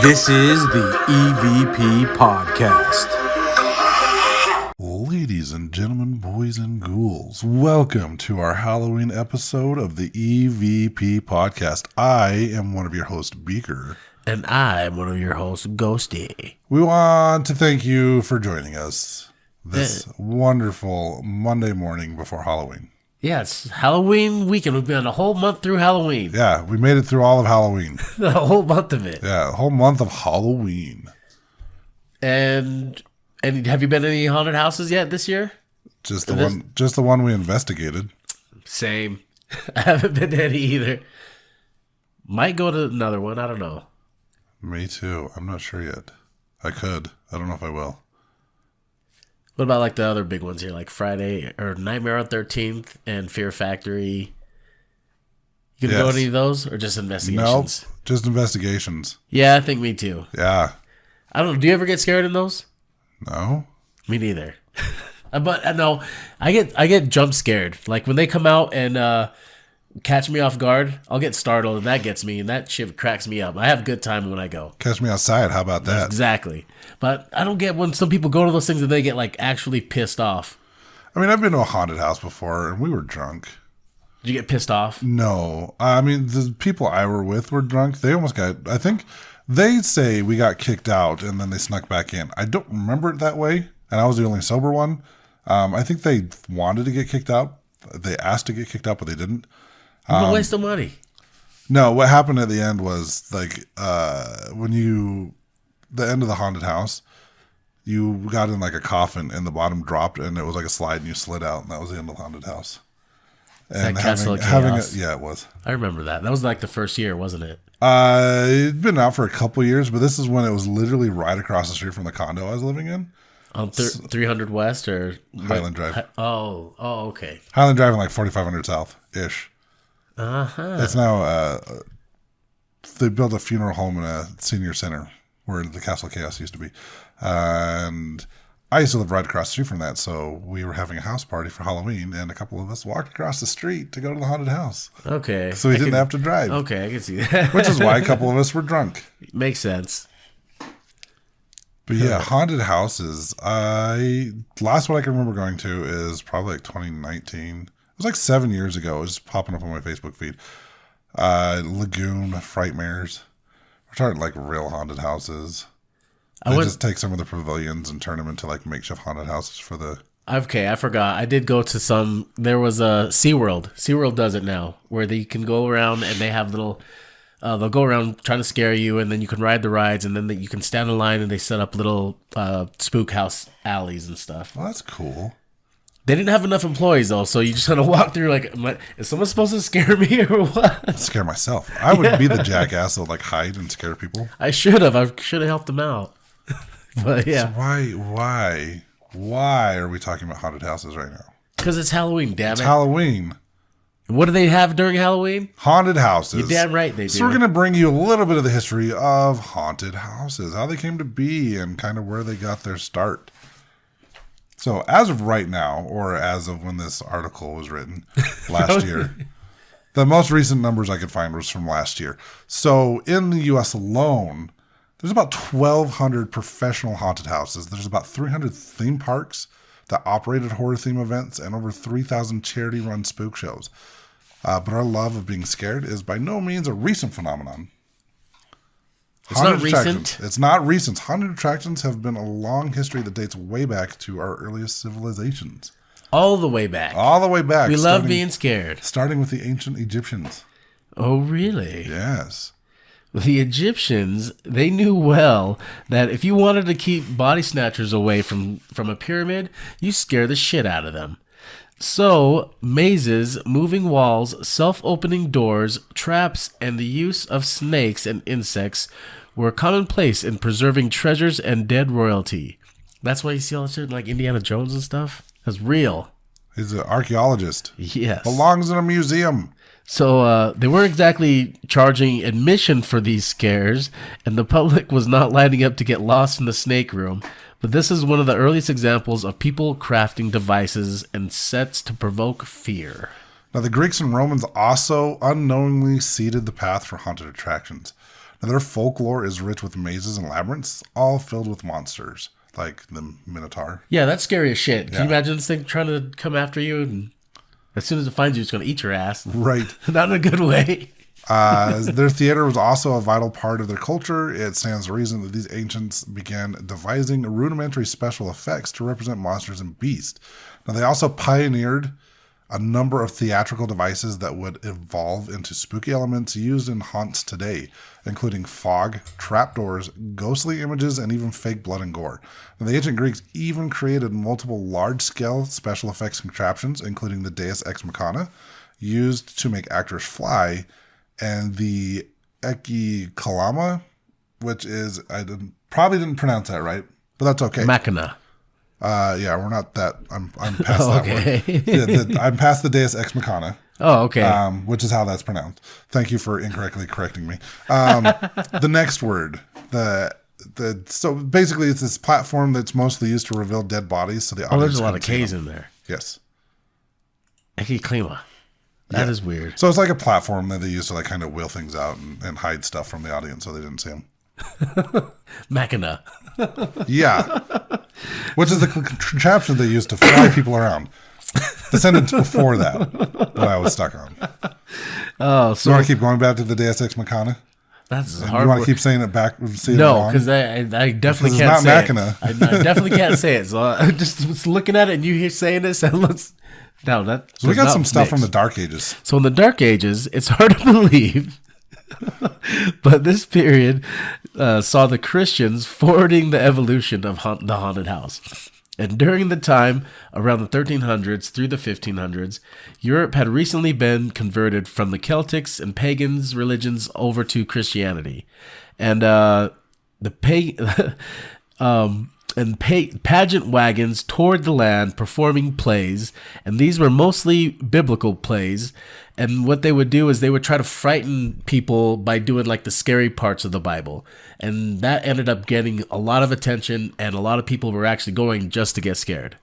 This is the EVP Podcast. Ladies and gentlemen, boys and ghouls, welcome to our Halloween episode of the EVP Podcast. I am one of your hosts, Beaker. And I'm one of your hosts, Ghosty. We want to thank you for joining us this wonderful Monday morning before Halloween. Yeah, it's Halloween weekend. We've been a whole month through Halloween. Yeah, we made it through all of Halloween. The whole month of it. Yeah, a whole month of Halloween. And have you been to any haunted houses yet this year? Just the one we investigated. Same. I haven't been to any either. Might go to another one. I don't know. Me too. I'm not sure yet. I could. I don't know if I will. What about like the other big ones here, like Friday or Nightmare on 13th and Fear Factory? You gonna go to any of those or just investigations? Nope, just investigations. Yeah, I think me too. Yeah. I don't know. Do you ever get scared in those? No. Me neither. But no, I get jump scared. Like when they come out and catch me off guard, I'll get startled, and that gets me, and that shit cracks me up. I have a good time when I go. Catch me outside. How about that? Exactly. But I don't get when some people go to those things and they get like actually pissed off. I mean, I've been to a haunted house before, and we were drunk. Did you get pissed off? No. I mean, the people I were with were drunk. They almost got, I think, they say we got kicked out, and then they snuck back in. I don't remember it that way, and I was the only sober one. I think they wanted to get kicked out. They asked to get kicked out, but they didn't. What a waste of money. No, what happened at the end was like the end of the haunted house, you got in like a coffin and the bottom dropped and it was like a slide and you slid out and that was the end of the haunted house. And that Castle of Chaos. Yeah, it was. I remember that. That was like the first year, wasn't it? It'd been out for a couple years, but this is when it was literally right across the street from the condo I was living in. On 300 West or Highland Drive. Oh, okay. Highland Drive and like 4500 South ish. Uh-huh. It's now they built a funeral home and a senior center where the Castle of Chaos used to be. And I used to live right across the street from that, so we were having a house party for Halloween, and a couple of us walked across the street to go to the haunted house. Okay. So we didn't have to drive. Okay, I can see that. Which is why a couple of us were drunk. Makes sense. But yeah, haunted houses. Last one I can remember going to is probably like 2019. It was like 7 years ago. It was popping up on my Facebook feed. Lagoon, Frightmares. We're talking like real haunted houses. They just take some of the pavilions and turn them into like makeshift haunted houses for the... Okay, I forgot. I did go to some... There was a SeaWorld. SeaWorld does it now, where they can go around and they have little... they'll go around trying to scare you, and then you can ride the rides, and then you can stand in line, and they set up little spook house alleys and stuff. Well, that's cool. They didn't have enough employees, though, so you just kind of walk through like, is someone supposed to scare me or what? I'd scare myself. I would be the jackass that would like hide and scare people. I should have. I should have helped them out. But yeah. So why are we talking about haunted houses right now? Because it's Halloween, damn it. It's Halloween. What do they have during Halloween? Haunted houses. You're damn right they do. So we're going to bring you a little bit of the history of haunted houses, how they came to be, and kind of where they got their start. So as of right now, or as of when this article was written last year, the most recent numbers I could find was from last year. So in the U.S. alone, there's about 1,200 professional haunted houses. There's about 300 theme parks that operated horror theme events and over 3,000 charity-run spook shows. But our love of being scared is by no means a recent phenomenon. It's not recent. It's not recent. Haunted attractions have been a long history that dates way back to our earliest civilizations. All the way back. All the way back. We love being scared. Starting with the ancient Egyptians. Oh, really? Yes. The Egyptians, they knew well that if you wanted to keep body snatchers away from a pyramid, you scare the shit out of them. So, mazes, moving walls, self-opening doors, traps, and the use of snakes and insects were commonplace in preserving treasures and dead royalty. That's why you see all that shit like Indiana Jones and stuff. That's real. He's an archaeologist. Yes. Belongs in a museum. So they weren't exactly charging admission for these scares, and the public was not lining up to get lost in the snake room. But this is one of the earliest examples of people crafting devices and sets to provoke fear. Now, the Greeks and Romans also unknowingly seeded the path for haunted attractions. Now, their folklore is rich with mazes and labyrinths, all filled with monsters, like the Minotaur. Yeah, that's scary as shit. Can Yeah. you imagine this thing trying to come after you? And as soon as it finds you, it's going to eat your ass. Right. Not in a good way. Their theater was also a vital part of their culture. It stands to reason that these ancients began devising rudimentary special effects to represent monsters and beasts. Now, they also pioneered a number of theatrical devices that would evolve into spooky elements used in haunts today, including fog, trapdoors, ghostly images, and even fake blood and gore. Now, the ancient Greeks even created multiple large-scale special effects contraptions, including the Deus Ex Machina, used to make actors fly, and the Ekikalama, which is, probably didn't pronounce that right, but that's okay. Machina. Yeah, we're not that. I'm past that Okay. word. Yeah, I'm past the Deus Ex Machina. Oh, okay. Which is how that's pronounced. Thank you for incorrectly correcting me. The next word, so basically it's this platform that's mostly used to reveal dead bodies. So the audience there's a lot of can see K's them. in there. Yes. Ekiklima. That is weird. So it's like a platform that they use to like kind of wheel things out and hide stuff from the audience so they didn't see them. Machina. Yeah. Which is the contraption they use to fly people around. The sentence before that I was stuck on. Oh, so You want to keep going back to the Deus Ex Machina? that's You hard. want to keep saying it back? No, because I definitely can't it's say not it. Machina. I definitely can't say it. So I just was looking at it and you hear saying this and looks. No, that. So we does got not some stuff mix. from the Dark Ages. So in the Dark Ages, it's hard to believe, but this period saw the Christians forwarding the evolution of the haunted house. And during the time around the 1300s through the 1500s, Europe had recently been converted from the Celtics and pagans religions over to Christianity. And pageant wagons toured the land performing plays, and these were mostly biblical plays. And what they would do is they would try to frighten people by doing like the scary parts of the Bible. And that ended up getting a lot of attention, and a lot of people were actually going just to get scared.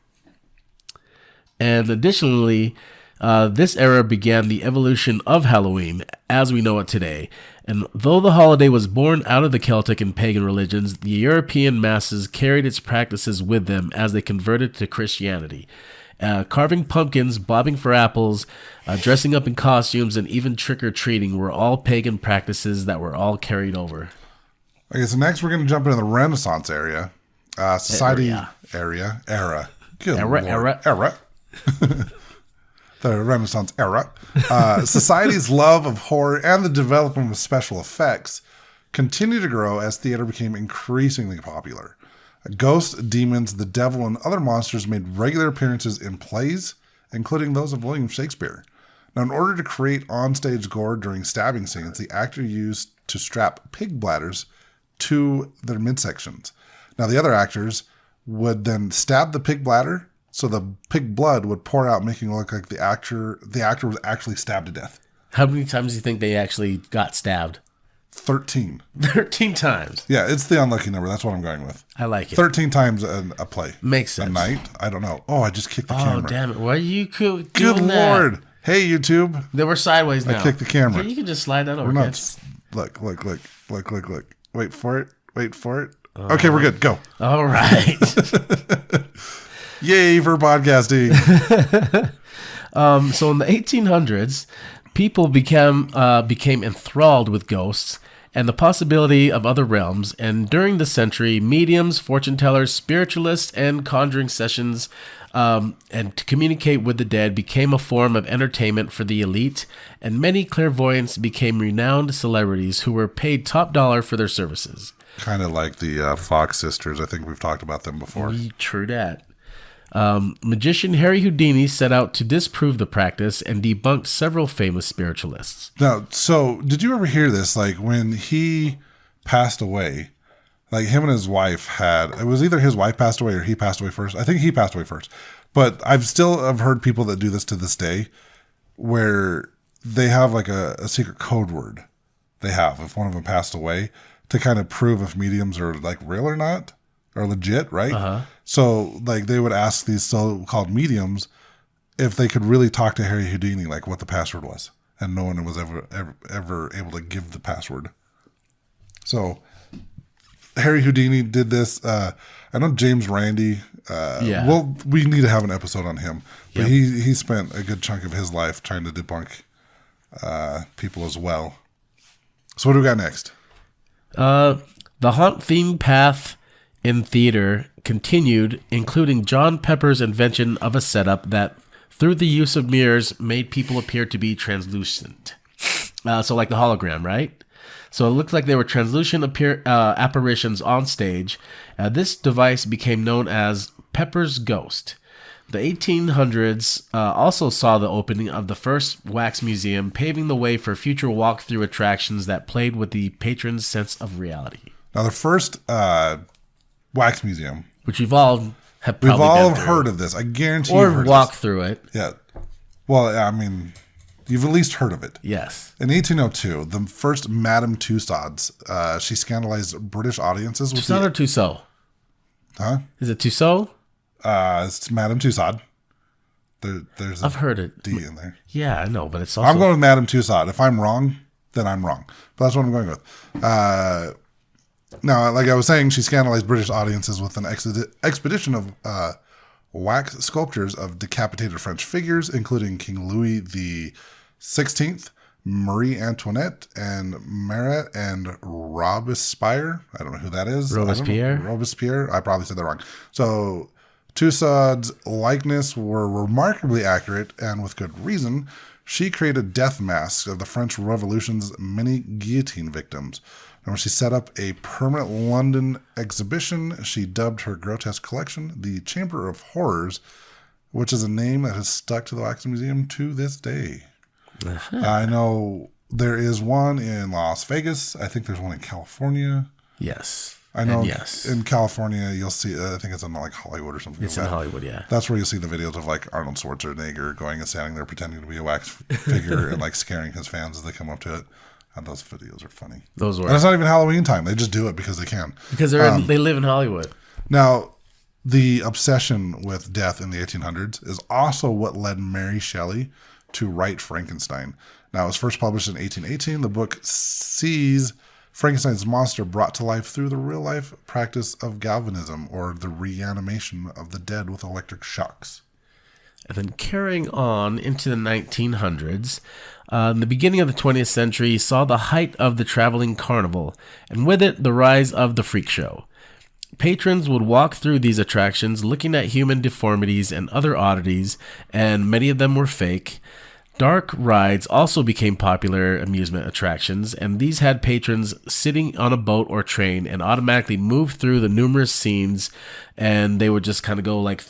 And additionally, this era began the evolution of Halloween as we know it today. And though the holiday was born out of the Celtic and pagan religions, the European masses carried its practices with them as they converted to Christianity. Carving pumpkins, bobbing for apples, dressing up in costumes, and even trick-or-treating were all pagan practices that were all carried over. Okay, so next we're going to jump into the Renaissance area. Society era. Good Era. Lord. The Renaissance era. Society's love of horror and the development of special effects continued to grow as theater became increasingly popular. Ghosts, demons, the devil, and other monsters made regular appearances in plays, including those of William Shakespeare. Now, in order to create onstage gore during stabbing scenes, the actor used to strap pig bladders to their midsections. Now, the other actors would then stab the pig bladder, so the pig blood would pour out, making it look like the actor was actually stabbed to death. How many times do you think they actually got stabbed? 13. 13 times. Yeah, it's the unlucky number. That's what I'm going with. I like it. 13 times a play. Makes sense. A night? I don't know. Oh, I just kicked the Oh, camera. damn it. Why are you doing Good that? Lord. Hey, YouTube. They were sideways now. I kicked the camera. You can just slide that over. We're not. Catch. Look. Wait for it. Okay, we're good. Go. All right. Yay for podcasting. So in the 1800s, people became enthralled with ghosts and the possibility of other realms. And during the century, mediums, fortune tellers, spiritualists, and conjuring sessions and to communicate with the dead became a form of entertainment for the elite. And many clairvoyants became renowned celebrities who were paid top dollar for their services. Kind of like the Fox sisters. I think we've talked about them before. True that. Magician Harry Houdini set out to disprove the practice and debunked several famous spiritualists. Now, so did you ever hear this? Like when he passed away, like him and his wife it was either his wife passed away or he passed away first. I think he passed away first. But I've heard people that do this to this day where they have like a secret code word they have if one of them passed away to kind of prove if mediums are like real or not or legit, right? Uh-huh. So like they would ask these so-called mediums if they could really talk to Harry Houdini, like what the password was. And no one was ever able to give the password. So Harry Houdini did this. I know James Randi. Yeah. Well, we need to have an episode on him. But Yep. he spent a good chunk of his life trying to debunk people as well. So what do we got next? The haunt theme path in theater continued, including John Pepper's invention of a setup that, through the use of mirrors, made people appear to be translucent. So like the hologram, right? So it looked like they were translucent apparitions on stage. This device became known as Pepper's Ghost. The 1800s also saw the opening of the first wax museum, paving the way for future walk-through attractions that played with the patron's sense of reality. Now, the first wax museum. Which we've all have We've probably all been through. heard of this. I guarantee Or you've heard walked of through it. this. Yeah. Well, I mean, you've at least heard of it. Yes. In 1802, the first Madame Tussauds, she scandalized British audiences with Tussauds or Tussaud? Huh? Is it Tussaud? It's Madame Tussaud. There's a I've heard it. D in there. Yeah, I know, but it's also... I'm going with Madame Tussaud. If I'm wrong, then I'm wrong. But that's what I'm going with. Now, like I was saying, she scandalized British audiences with an expedition of wax sculptures of decapitated French figures, including King Louis the 16th, Marie Antoinette, and Marat and Robespierre. I don't know who that is. Robespierre. I probably said that wrong. So Tussaud's likeness were remarkably accurate, and with good reason. She created death masks of the French Revolution's many guillotine victims. And when she set up a permanent London exhibition, she dubbed her grotesque collection the Chamber of Horrors, which is a name that has stuck to the Wax Museum to this day. I know there is one in Las Vegas. I think there's one in California. Yes. I know And yes. in California, you'll see, I think it's in like Hollywood or something. It's like in that. Hollywood, yeah. That's where you'll see the videos of like Arnold Schwarzenegger going and standing there pretending to be a wax figure and like scaring his fans as they come up to it. And those videos are funny. Those were. And it's not even Halloween time. They just do it because they can. Because they live in Hollywood. Now, the obsession with death in the 1800s is also what led Mary Shelley to write Frankenstein. Now, it was first published in 1818. The book sees Frankenstein's monster brought to life through the real-life practice of galvanism, or the reanimation of the dead with electric shocks. And then carrying on into the 1900s, the beginning of the 20th century saw the height of the traveling carnival, and with it, the rise of the freak show. Patrons would walk through these attractions looking at human deformities and other oddities, and many of them were fake. Dark rides also became popular amusement attractions, and these had patrons sitting on a boat or train and automatically move through the numerous scenes, and they would just kind of go like,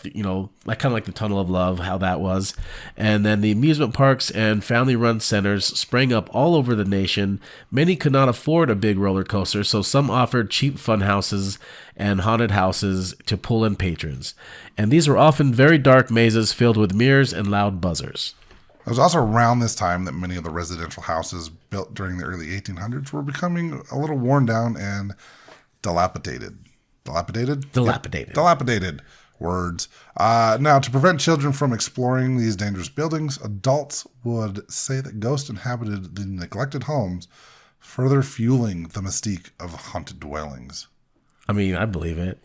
like kind of like the Tunnel of Love, how that was. And then the amusement parks and family-run centers sprang up all over the nation. Many could not afford a big roller coaster, so some offered cheap fun houses and haunted houses to pull in patrons. And these were often very dark mazes filled with mirrors and loud buzzers. It was also around this time that many of the residential houses built during the early 1800s were becoming a little worn down and dilapidated. Dilapidated? Dilapidated. Yep. Dilapidated. Words. Now, to prevent children from exploring these dangerous buildings, adults would say that ghosts inhabited the neglected homes, further fueling the mystique of haunted dwellings. I mean, I believe it.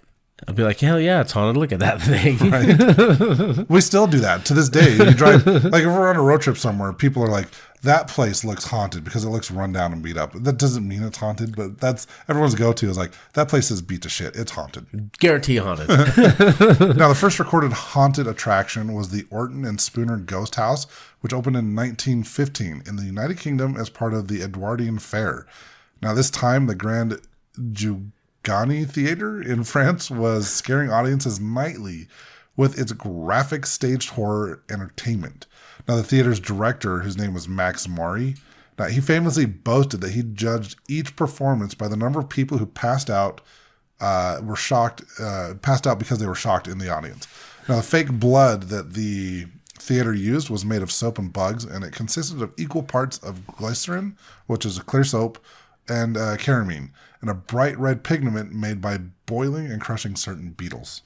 I'd be like, hell yeah, it's haunted. Look at that thing. Right. We still do that to this day. You drive, like if we're on a road trip somewhere, people are like, that place looks haunted because it looks run down and beat up. That doesn't mean it's haunted, but that's everyone's go-to is like, that place is beat to shit. It's haunted. Guarantee haunted. Now, the first recorded haunted attraction was the Orton and Spooner Ghost House, which opened in 1915 in the United Kingdom as part of the Edwardian Fair. Now, this time, the Grand Giugiani Theater in France was scaring audiences nightly with its graphic staged horror entertainment. Now, the theater's director, whose name was Max Maury, now he famously boasted that he judged each performance by the number of people who passed out because they were shocked in the audience. Now, the fake blood that the theater used was made of soap and bugs, and it consisted of equal parts of glycerin, which is a clear soap, and caramine, and a bright red pigment made by boiling and crushing certain beetles.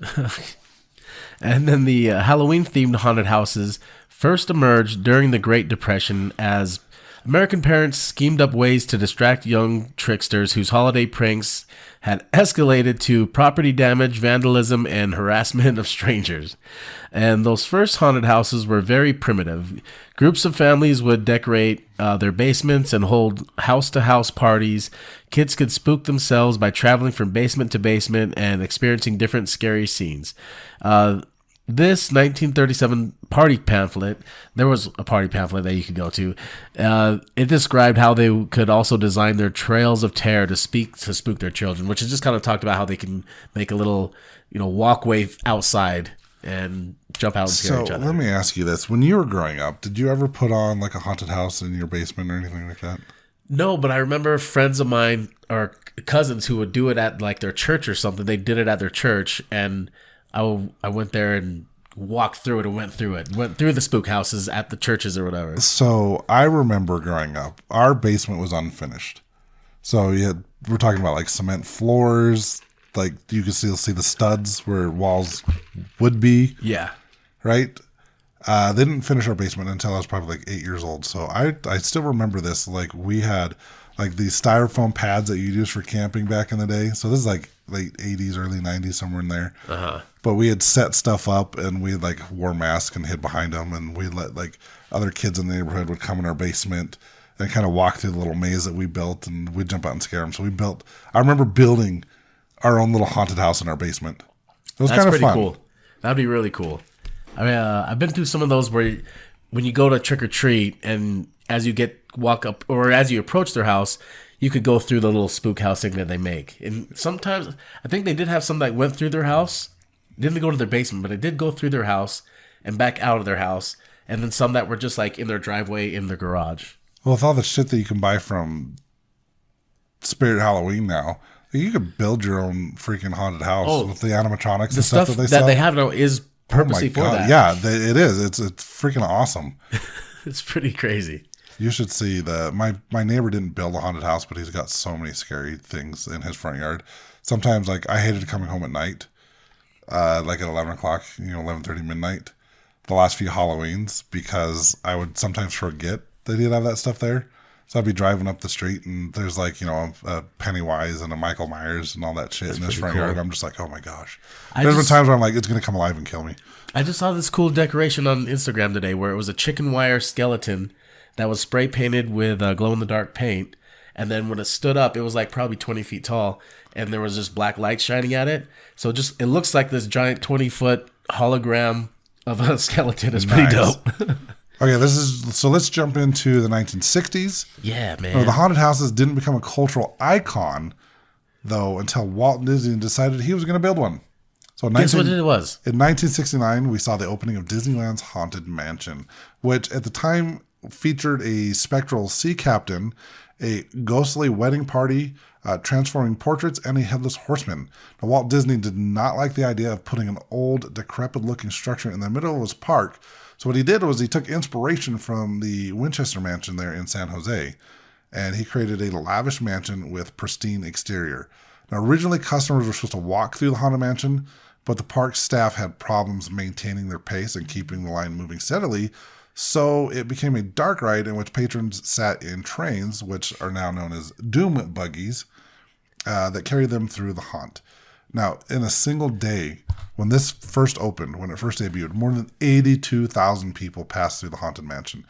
And then the Halloween-themed haunted houses first emerged during the Great Depression as American parents schemed up ways to distract young tricksters whose holiday pranks had escalated to property damage, vandalism, and harassment of strangers. And those first haunted houses were very primitive. Groups of families would decorate their basements and hold house-to-house parties. Kids could spook themselves by traveling from basement to basement and experiencing different scary scenes. This 1937 party pamphlet, there was a party pamphlet that you could go to. It described how they could also design their trails of terror to spook their children, which is just kind of talked about how they can make a little, walkway outside and jump out and scare each other. Let me ask you this: when you were growing up, did you ever put on like a haunted house in your basement or anything like that? No, but I remember friends of mine or cousins who would do it at like their church or something. They did it at their church, and I went there and walked through it and went through it. Went through the spook houses at the churches or whatever. So I remember growing up, our basement was unfinished. So we're talking about like cement floors, like you can still see the studs where walls would be. Yeah. Right? They didn't finish our basement until I was probably like 8 years old. So I still remember this. Like we had like these styrofoam pads that you used for camping back in the day. So this is like late 80s, early 90s, somewhere in there. Uh-huh. But we had set stuff up and we like wore masks and hid behind them. And we let like other kids in the neighborhood would come in our basement and kind of walk through the little maze that we built, and we'd jump out and scare them. So I remember building our own little haunted house in our basement. It was kind of fun. That's pretty cool. That'd be really cool. I mean, I've been through some of those where when you go to trick or treat, and as you walk up or as you approach their house, you could go through the little spook house thing that they make. And sometimes I think they did have some that went through their house. Didn't go to their basement, but it did go through their house and back out of their house. And then some that were just like in their driveway, in their garage. Well, with all the shit that you can buy from Spirit Halloween now, you could build your own freaking haunted house with the animatronics and stuff that they sell. That they have now is purposely for that. Yeah, it is. It's freaking awesome. It's pretty crazy. You should see my neighbor didn't build a haunted house, but he's got so many scary things in his front yard. Sometimes, like, I hated coming home at night, like at 11 o'clock, 11:30 midnight, the last few Halloweens, because I would sometimes forget they did have that stuff there. So I'd be driving up the street and there's like, a Pennywise and a Michael Myers and all that shit in this front yard. I'm just like, oh my gosh. There's been times where I'm like, it's going to come alive and kill me. I just saw this cool decoration on Instagram today where it was a chicken wire skeleton that was spray painted with glow-in-the-dark paint. And then when it stood up, it was like probably 20 feet tall. And there was just black light shining at it. So it looks like this giant 20-foot hologram of a skeleton. It's pretty dope. Okay, let's jump into the 1960s. Yeah, man. The haunted houses didn't become a cultural icon, though, until Walt Disney decided he was going to build one. So guess what it was? In 1969, we saw the opening of Disneyland's Haunted Mansion, which at the time featured a spectral sea captain, a ghostly wedding party, transforming portraits, and a headless horseman. Now, Walt Disney did not like the idea of putting an old, decrepit-looking structure in the middle of his park. So what he did was he took inspiration from the Winchester Mansion there in San Jose, and he created a lavish mansion with pristine exterior. Now, originally, customers were supposed to walk through the Haunted Mansion, but the park staff had problems maintaining their pace and keeping the line moving steadily, so it became a dark ride in which patrons sat in trains, which are now known as doom buggies, that carried them through the haunt. Now, in a single day, when this first opened, when it first debuted, more than 82,000 people passed through the Haunted Mansion.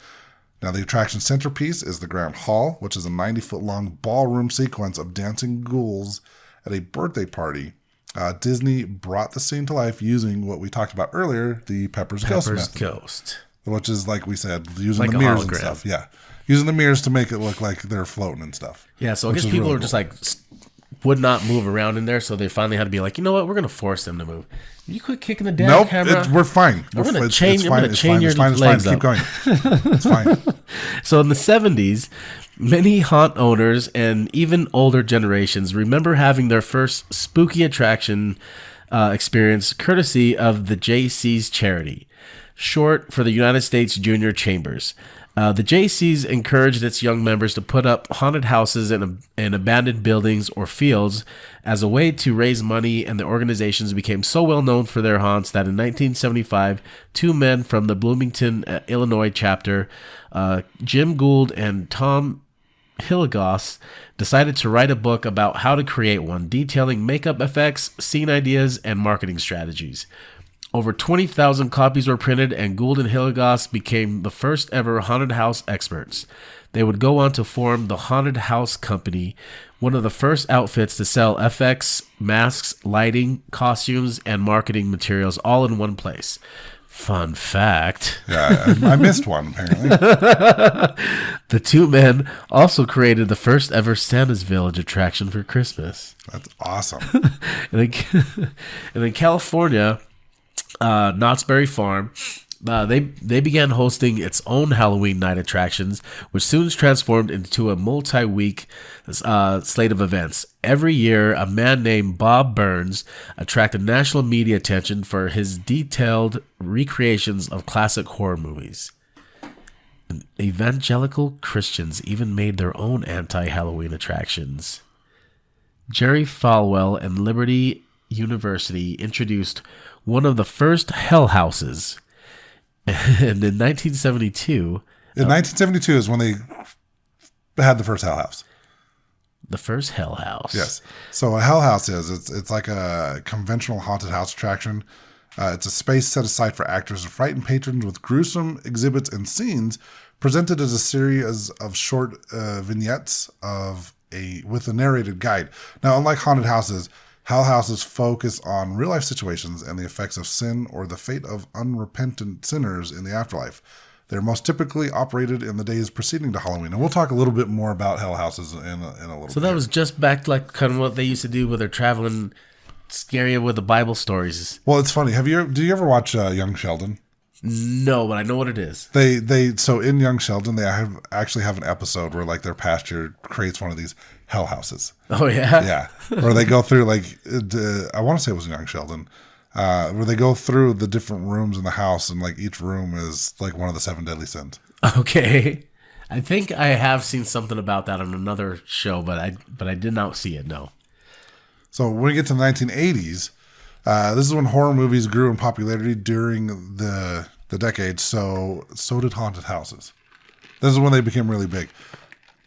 Now, the attraction centerpiece is the Grand Hall, which is a 90-foot-long ballroom sequence of dancing ghouls at a birthday party. Disney brought the scene to life using what we talked about earlier, the Pepper's Ghost method. Which is, like we said, using like the mirrors and stuff. Yeah. Using the mirrors to make it look like they're floating and stuff. Yeah, so I guess people are just like, would not move around in there, so they finally had to be like, you know what, we're going to force them to move. You quit kicking the damn camera. We're fine. We're going to chain your legs up. Keep going. It's fine. So in the 70s, many haunt owners and even older generations remember having their first spooky attraction experience courtesy of the JC's charity, short for the United States Junior Chambers. The JCs encouraged its young members to put up haunted houses in abandoned buildings or fields as a way to raise money, and the organizations became so well known for their haunts that in 1975, two men from the Bloomington, Illinois chapter, Jim Gould and Tom Hilligoss, decided to write a book about how to create one, detailing makeup effects, scene ideas, and marketing strategies. Over 20,000 copies were printed, and Gould and Hilligoss became the first ever haunted house experts. They would go on to form the Haunted House Company, one of the first outfits to sell FX, masks, lighting, costumes, and marketing materials all in one place. Fun fact. Yeah, I missed one, apparently. The two men also created the first ever Santa's Village attraction for Christmas. That's awesome. And in California, Knott's Berry Farm, they began hosting its own Halloween night attractions, which soon transformed into a multi-week slate of events. Every year, a man named Bob Burns attracted national media attention for his detailed recreations of classic horror movies. And evangelical Christians even made their own anti-Halloween attractions. Jerry Falwell and Liberty University introduced one of the first hell houses. And in 1972... In 1972 is when they had the first Hell House. The first Hell House. Yes. So a Hell House it's like a conventional haunted house attraction. It's a space set aside for actors to frighten patrons with gruesome exhibits and scenes presented as a series of short vignettes with a narrated guide. Now, unlike haunted houses, Hell houses focus on real-life situations and the effects of sin or the fate of unrepentant sinners in the afterlife. They're most typically operated in the days preceding to Halloween. And we'll talk a little bit more about hell houses in a little bit. So that was just back to like kind of what they used to do with their traveling, scare you with the Bible stories. Well, it's funny. Do you ever watch Young Sheldon? No, but I know what it is. So in Young Sheldon, they actually have an episode where like their pastor creates one of these hell houses. Oh yeah, yeah. Or they go through I want to say it was Young Sheldon, where they go through the different rooms in the house, and like each room is like one of the 7 deadly sins. Okay, I think I have seen something about that on another show, but I did not see it. No. So when we get to the 1980s. This is when horror movies grew in popularity during the decade, so did haunted houses. This is when they became really big.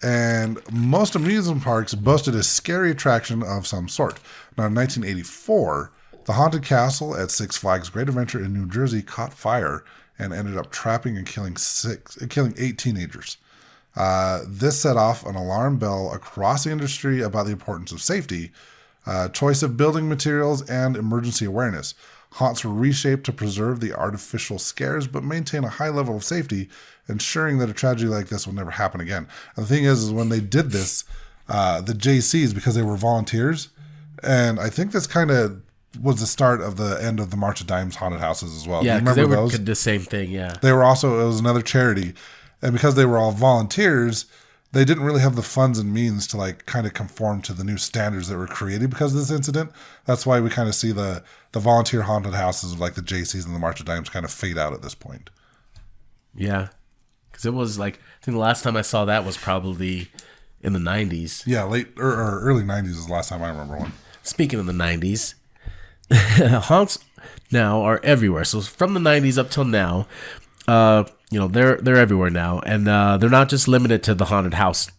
And most amusement parks boasted a scary attraction of some sort. Now, in 1984, the Haunted Castle at Six Flags Great Adventure in New Jersey caught fire and ended up trapping and killing 8 teenagers. This set off an alarm bell across the industry about the importance of safety, choice of building materials, and emergency awareness. Haunts were reshaped to preserve the artificial scares but maintain a high level of safety, ensuring that a tragedy like this will never happen again. And the thing is when they did this, the JCs, because they were volunteers, and I think this kind of was the start of the end of the March of Dimes haunted houses as well. Yeah, because they were the same thing, yeah. They were also, it was another charity, and because they were all volunteers, they didn't really have the funds and means to like kind of conform to the new standards that were created because of this incident. That's why we kind of see the volunteer haunted houses of like the JCs and the March of Dimes kind of fade out at this point. Yeah. Because it was like, I think the last time I saw that was probably in the 90s. Yeah, late or early 90s is the last time I remember one. Speaking of the 90s, haunts now are everywhere. So from the 90s up till now, they're everywhere now, and they're not just limited to the haunted house.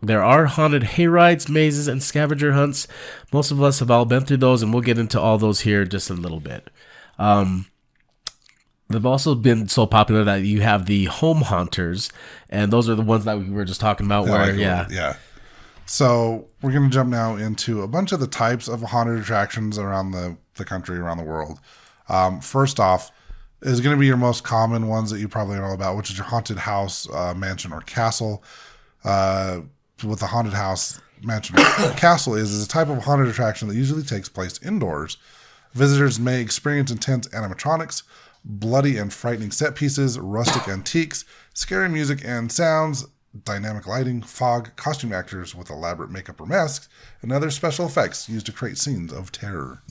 There are haunted hayrides, mazes, and scavenger hunts. Most of us have all been through those, and we'll get into all those here just in a little bit. They've also been so popular that you have the home haunters, and those are the ones that we were just talking about. Yeah. So we're going to jump now into a bunch of the types of haunted attractions around the country, around the world. First off, is going to be your most common ones that you probably know about, which is your haunted house, mansion, or castle. With the haunted house, mansion, or castle is a type of haunted attraction that usually takes place indoors. Visitors may experience intense animatronics, bloody and frightening set pieces, rustic antiques, scary music and sounds, dynamic lighting, fog, costume actors with elaborate makeup or masks, and other special effects used to create scenes of terror.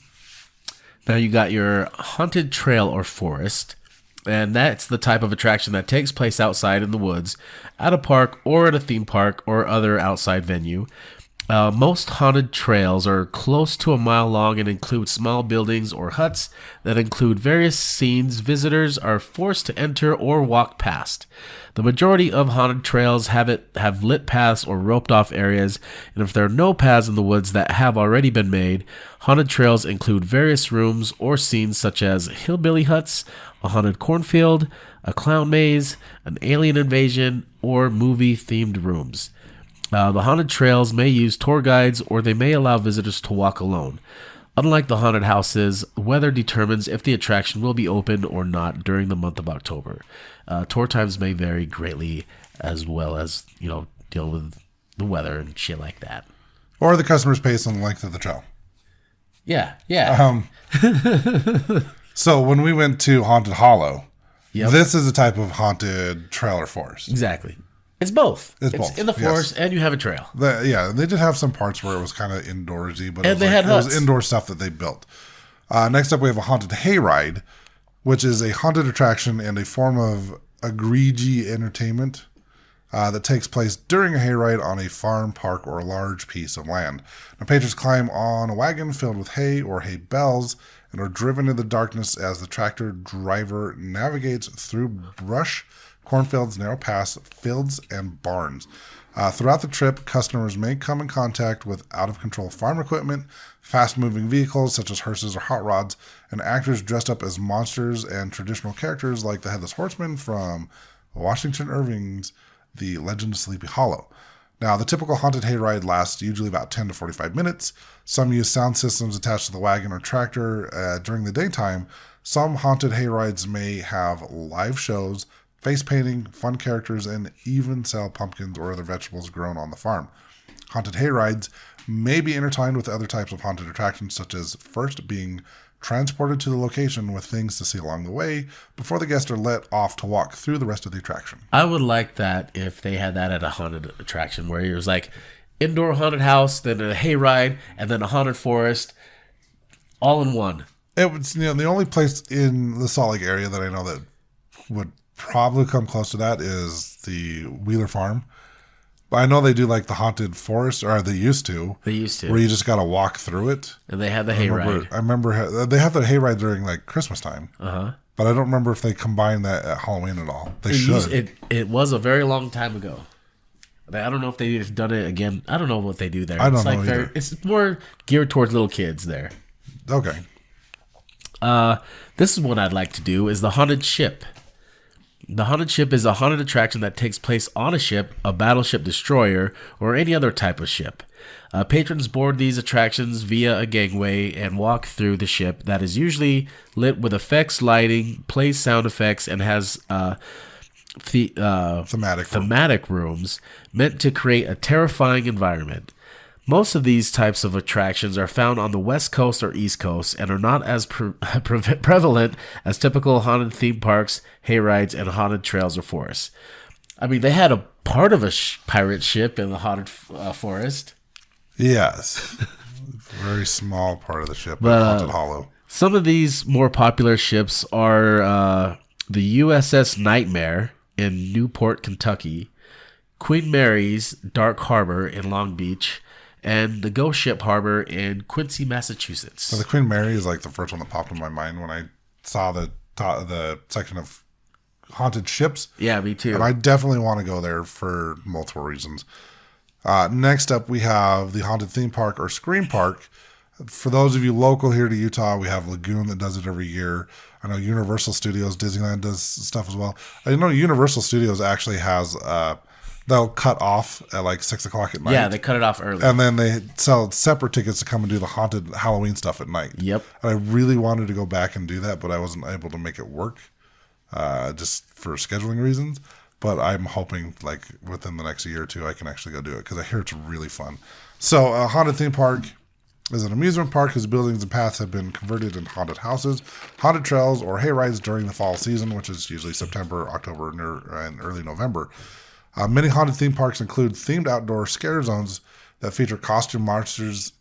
Now you got your haunted trail or forest. And that's the type of attraction that takes place outside in the woods, at a park or at a theme park or other outside venue. Most haunted trails are close to a mile long and include small buildings or huts that include various scenes visitors are forced to enter or walk past. The majority of haunted trails have lit paths or roped off areas, and if there are no paths in the woods that have already been made, haunted trails include various rooms or scenes such as hillbilly huts, a haunted cornfield, a clown maze, an alien invasion, or movie-themed rooms. The haunted trails may use tour guides or they may allow visitors to walk alone. Unlike the haunted houses, weather determines if the attraction will be open or not during the month of October. Tour times may vary greatly as well as, deal with the weather and shit like that. Or the customer's pace and length of the trail. Yeah. So when we went to Haunted Hollow, Yep. this is a type of haunted trail or forest. Exactly. It's both. It's both, in the forest, and you have a trail. They did have some parts where it was kind of indoorsy, but And they had it was huts. indoor stuff that they built. Next up, we have a haunted hayride, which is a haunted attraction and a form of egregy entertainment that takes place during a hayride on a farm, park, or a large piece of land. Now, patrons climb on a wagon filled with hay or hay bales and are driven in the darkness as the tractor driver navigates through brush, cornfields, narrow paths, fields, and barns. Throughout the trip, customers may come in contact with out-of-control farm equipment, fast-moving vehicles such as hearses or hot rods, and actors dressed up as monsters and traditional characters like the Headless Horseman from Washington Irving's The Legend of Sleepy Hollow. Now, the typical haunted hayride lasts usually about 10 to 45 minutes. Some use sound systems attached to the wagon or tractor during the daytime. Some haunted hayrides may have live shows, face painting, fun characters, and even sell pumpkins or other vegetables grown on the farm. Haunted hayrides may be intertwined with other types of haunted attractions, such as first being transported to the location with things to see along the way before the guests are let off to walk through the rest of the attraction. I would like that if they had that at a haunted attraction where it was like indoor haunted house, then a hayride, and then a haunted forest, all in one. It was the only place in the Salt Lake area that I know that would probably come close to that is the Wheeler Farm. But I know they do like the haunted forest, or they used to. They used to. Where you just got to walk through it. And they had the hayride. I remember they have the hayride during like Christmas time. Uh-huh. But I don't remember if they combined that at Halloween at all. They should. It was a very long time ago. I don't know if they've done it again. I don't know what they do there. I don't know either. It's more geared towards little kids there. Okay. This is what I'd like to do is the haunted ship. The haunted ship is a haunted attraction that takes place on a ship, a battleship destroyer, or any other type of ship. Patrons board these attractions via a gangway and walk through the ship that is usually lit with effects, lighting, plays sound effects, and has thematic rooms meant to create a terrifying environment. Most of these types of attractions are found on the West Coast or East Coast and are not as prevalent as typical haunted theme parks, hayrides, and haunted trails or forests. I mean, they had a part of a pirate ship in the haunted forest. Yes. Very small part of the ship at Haunted Hollow. Some of these more popular ships are the USS Nightmare in Newport, Kentucky, Queen Mary's Dark Harbor in Long Beach, and the Ghost Ship Harbor in Quincy, Massachusetts. So the Queen Mary is like the first one that popped in my mind when I saw the section of haunted ships. Yeah, me too. And I definitely want to go there for multiple reasons. Next up, we have the Haunted Theme Park or Scream Park. For those of you local here to Utah, we have Lagoon that does it every year. I know Universal Studios, Disneyland does stuff as well. I know Universal Studios actually has... they'll cut off at like 6 o'clock at night. Yeah, they cut it off early. And then they sell separate tickets to come and do the haunted Halloween stuff at night. Yep. And I really wanted to go back and do that, but I wasn't able to make it work just for scheduling reasons. But I'm hoping like within the next year or two, I can actually go do it because I hear it's really fun. So a haunted theme park is an amusement park whose buildings and paths have been converted into haunted houses, haunted trails, or hayrides during the fall season, which is usually September, October, and early November. Many haunted theme parks include themed outdoor scare zones that feature costume monsters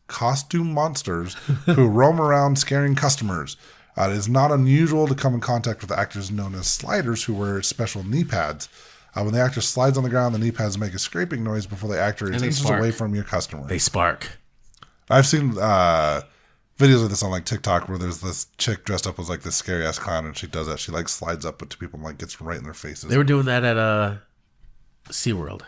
who roam around scaring customers. It is not unusual to come in contact with actors known as sliders who wear special knee pads. When the actor slides on the ground, the knee pads make a scraping noise before the actor is inches away from your customer. They spark. I've seen videos of this on like TikTok where there's this chick dressed up as like this scary ass clown, and she does that. She like slides up to people and like gets right in their faces. They were doing that at SeaWorld.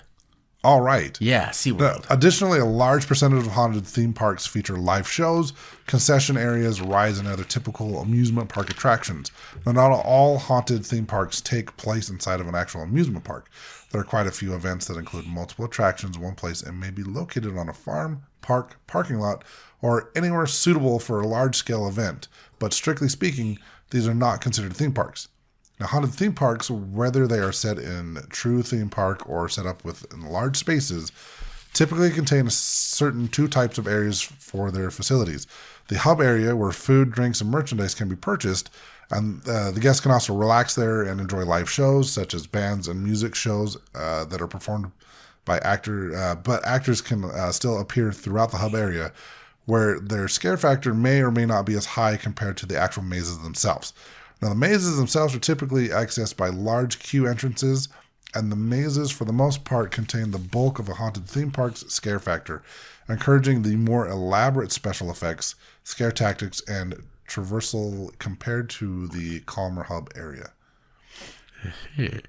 All right. Yeah, SeaWorld. Additionally, a large percentage of haunted theme parks feature live shows, concession areas, rides, and other typical amusement park attractions. Now, not all haunted theme parks take place inside of an actual amusement park. There are quite a few events that include multiple attractions in one place and may be located on a farm, park, parking lot, or anywhere suitable for a large-scale event. But strictly speaking, these are not considered theme parks. Now, haunted theme parks, whether they are set in true theme park or set up within large spaces, typically contain certain two types of areas for their facilities. The hub area, where food, drinks, and merchandise can be purchased, and the guests can also relax there and enjoy live shows, such as bands and music shows that are performed by but actors can still appear throughout the hub area, where their scare factor may or may not be as high compared to the actual mazes themselves. Now, the mazes themselves are typically accessed by large queue entrances, and the mazes, for the most part, contain the bulk of a haunted theme park's scare factor, encouraging the more elaborate special effects, scare tactics, and traversal compared to the calmer hub area.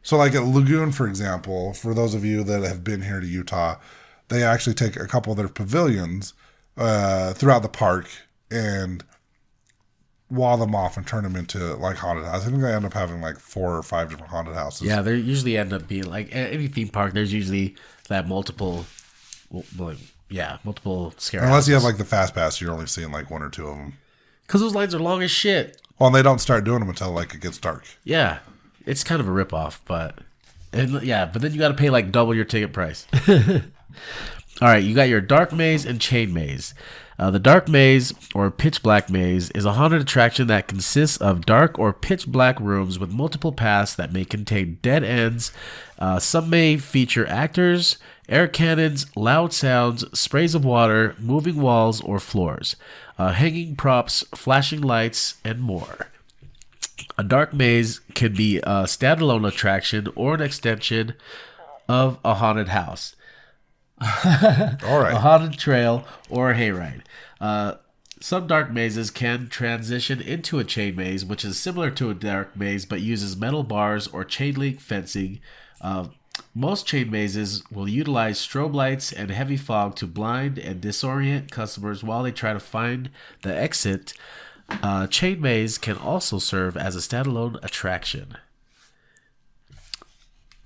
So, like at Lagoon, for example, for those of you that have been here to Utah, they actually take a couple of their pavilions throughout the park and wall them off and turn them into like haunted houses. I think they end up having like 4 or 5 different haunted houses. Yeah, they usually end up being like any theme park. There's usually that multiple scare. Unless you have like the fast pass, you're only seeing like 1 or 2 of them. Because those lines are long as shit. Well, and they don't start doing them until like it gets dark. Yeah, it's kind of a ripoff, but then you got to pay like double your ticket price. All right, you got your dark maze and chain maze. The dark maze, or pitch black maze, is a haunted attraction that consists of dark or pitch black rooms with multiple paths that may contain dead ends. Some may feature actors, air cannons, loud sounds, sprays of water, moving walls or floors, hanging props, flashing lights, and more. A dark maze can be a standalone attraction or an extension of a haunted house. All right. A haunted trail or a hayride. Some dark mazes can transition into a chain maze, which is similar to a dark maze but uses metal bars or chain link fencing. Most chain mazes will utilize strobe lights and heavy fog to blind and disorient customers while they try to find the exit. Chain maze can also serve as a standalone attraction.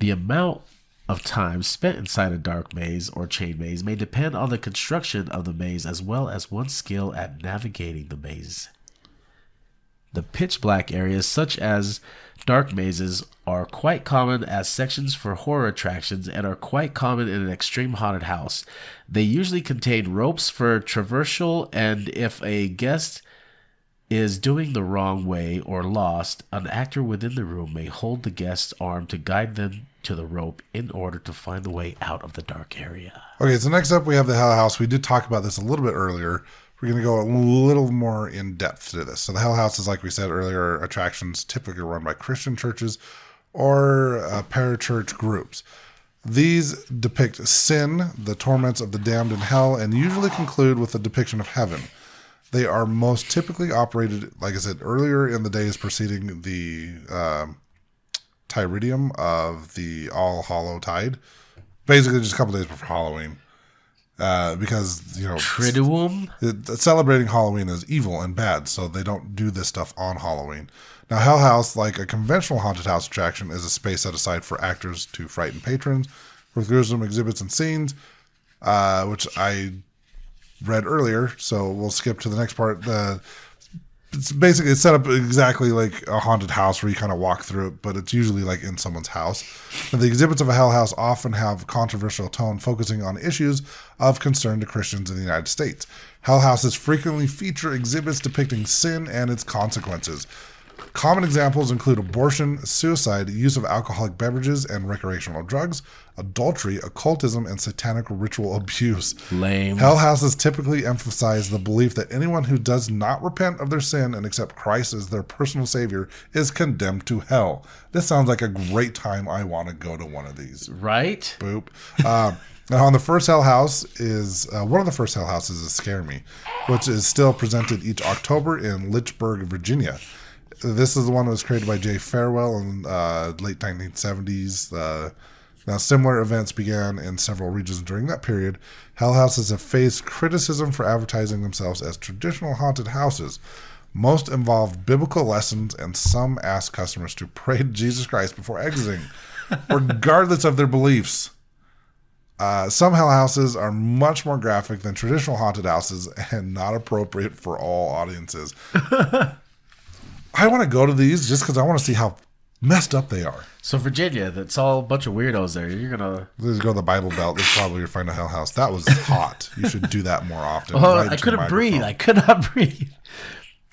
The amount of time spent inside a dark maze or chain maze may depend on the construction of the maze as well as one's skill at navigating the maze. The pitch black areas, such as dark mazes, are quite common as sections for horror attractions and are quite common in an extreme haunted house. They usually contain ropes for traversal, and if a guest is doing the wrong way or lost, an actor within the room may hold the guest's arm to guide them to the rope in order to find the way out of the dark area. Okay, so next up we have the Hell House. We did talk about this a little bit earlier. We're going to go a little more in depth to this. So the Hell House is, like we said earlier, attractions typically run by Christian churches or parachurch groups. These depict sin, the torments of the damned in hell, and usually conclude with a depiction of heaven. They are most typically operated, like I said earlier, in the days preceding the Tyridium of the All Hallow Tide. Basically, just a couple days before Halloween. Because, Triduum? Celebrating Halloween is evil and bad, so they don't do this stuff on Halloween. Now, Hell House, like a conventional haunted house attraction, is a space set aside for actors to frighten patrons with gruesome exhibits and scenes, which I read earlier, so we'll skip to the next part. It's set up exactly like a haunted house where you kind of walk through it, but it's usually like in someone's house. And the exhibits of a Hell House often have controversial tone, focusing on issues of concern to Christians in the United States. Hell Houses frequently feature exhibits depicting sin and its consequences. Common examples include abortion, suicide, use of alcoholic beverages and recreational drugs, adultery, occultism, and satanic ritual abuse. Lame. Hell houses typically emphasize the belief that anyone who does not repent of their sin and accept Christ as their personal savior is condemned to hell. This sounds like a great time. I want to go to one of these. Right? Boop. Now, on the first Hell House is one of the first Hell Houses is Scare Me, which is still presented each October in Lynchburg, Virginia. This is the one that was created by Jay Farwell in late 1970s. Now, similar events began in several regions during that period. Hell houses have faced criticism for advertising themselves as traditional haunted houses. Most involved biblical lessons, and some ask customers to pray to Jesus Christ before exiting, regardless of their beliefs. Some hell houses are much more graphic than traditional haunted houses and not appropriate for all audiences. I want to go to these just because I want to see how messed up they are. So Virginia, that's all a bunch of weirdos there. You're gonna Let's go to the Bible Belt. That's probably where you find a hell house. That was hot. You should do that more often. Oh, I couldn't breathe. I could not breathe.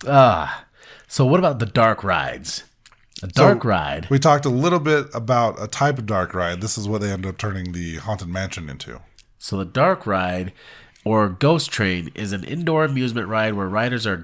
So what about the dark rides? A dark ride. We talked a little bit about a type of dark ride. This is what they ended up turning the Haunted Mansion into. So the dark ride, or ghost train, is an indoor amusement ride where riders are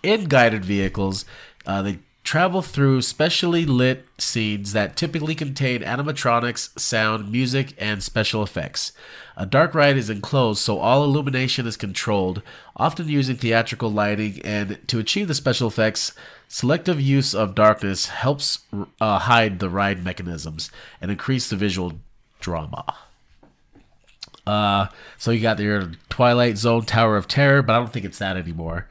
in guided vehicles. They travel through specially lit scenes that typically contain animatronics, sound, music, and special effects. A dark ride is enclosed, so all illumination is controlled, often using theatrical lighting, and to achieve the special effects, selective use of darkness helps hide the ride mechanisms and increase the visual drama. So you got your Twilight Zone Tower of Terror, but I don't think it's that anymore.